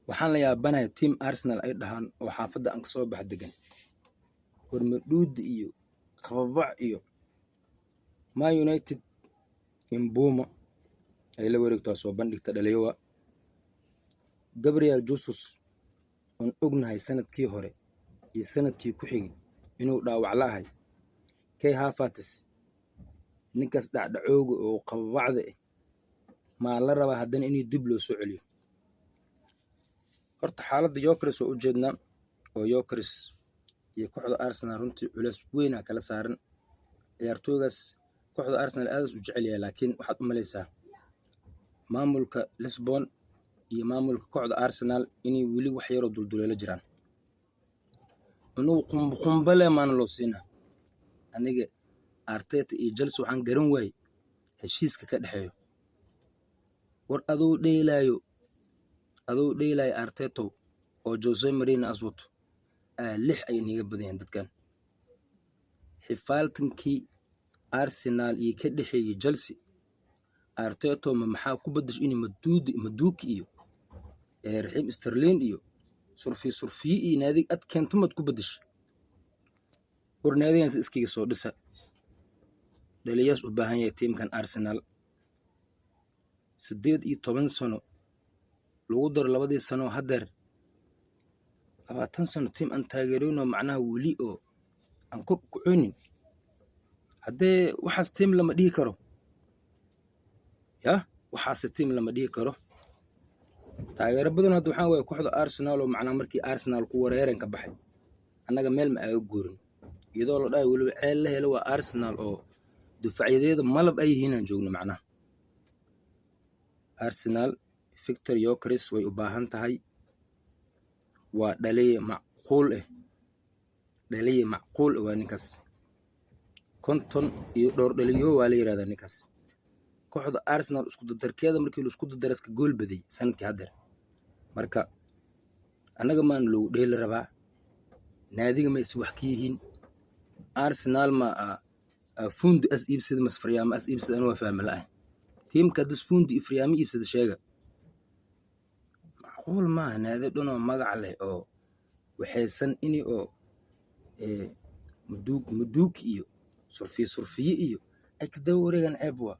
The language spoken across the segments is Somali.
waxaan la yaabanahay team Arsenal ay dhahaan oo xaafadda aan kasoo bax degan hormadhuud iyo qababac iyo Man United Mboma ay la wareegto soo bandhigta dhaliyowa Gabriel Jesus on ognahay sanadkii hore iyo sanadkii ku xigay inuu dhaawac la'ahay Kai Havertz ninkaas dhacdhacooga oo qababacda ma la raba haddana inuu dib loo soo celiyo horta xaaladda Gyökeres oo u jeedna oo Gyökeres iyo kooxda Arsenal runtii culays weyn kala saaran ciyaartooygaas kooxda Arsenal aad u jecel yahay laakiin waxaad u malaysaa maamulka Lisbon iyo maamulka kooxda Arsenal inay weli wax yar oo dulduleelo jiraan inuu qumbale maan loo siina aniga Arteta iyo Chelsea waxaan garan waayay heshiiska ka dhaxeeyo war adoo dheelaayo Arteta oo Jose Mourinho aswato lix ay niga badiyeen dadkan xifaaltankii Arsenal iyo ka dhaxeeyay Chelsea Arteta maxaa ku badashay in maduuki iyo Raheem Sterling iyo surfi iyo naadig ad keentumad ku badashay war naadigan iskiga soo dhisa dhaliyaas u baahan yahay teamkan Arsenal 18 sano lagu daro 2 sano hadeer 20 sano team aan taageerino macnaha wali oo aan ku coonin hadee waxaas team lama dhigi karo waxaas team lama dhigi karo taageero badan hadda waxaan way kooxda Arsenal oo macnaha markii Arsenal ku wareereen ka baxay annaga meel ma aaga goorin iyadoo la dhahay waliba ceel la helo waa Arsenal oo dufacyadeeda malab ay yihiin aan joogno macnaha Arsenal Victor Gyökeres way u baahan tahay waa dhaliye macquul waa ninkaas konton iyo dhowr dhaliyo waa la yiraahdaa ninkaas kooxda Arsenal isku dardarkeeda markii la isku dardaraska gool baday sanadkii hadeer marka anaga maan loo dheel rabaa naadiga ma is wax ka yihiin Arsenal ma fundi as iibsada masfariyaama as iibsada anoo fahmi la'ahay teamka das fundi ifriyaami iibsada sheega macquul ma naadi dhano magac leh oo waxaysan inii oo maduuk iyo surfi iyo ay ka daba wareegan ceeb waa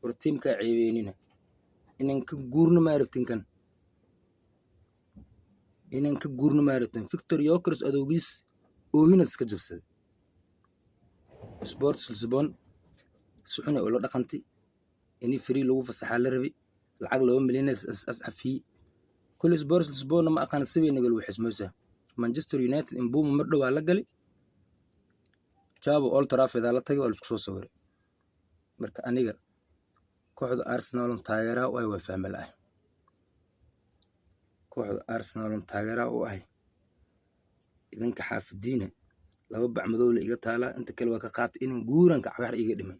war teamka ceebeynina inaan ka guurno maarabtin Victor Gyökeres adoogiis oohinas ka jabsaday Sports Lisbon suxuna oo la dhaqantay inii free lagu fasaxa la rabay lacag 2 milyan as afi kulli Sports Lisbon ma aqaan sabay nagal waxismaysa Manchester United Mboma mar dhaw la galay Jabo Old Trafford la tagay oo isku soo sawiray marka aniga kooxda Arsenal taageera way fahmi la'ahay kooxda Arsenal taageera oo ah idanka xaafidiina laba bac madow la iga taala inta kale waa ka qaatay in guuranka wax iga dhiman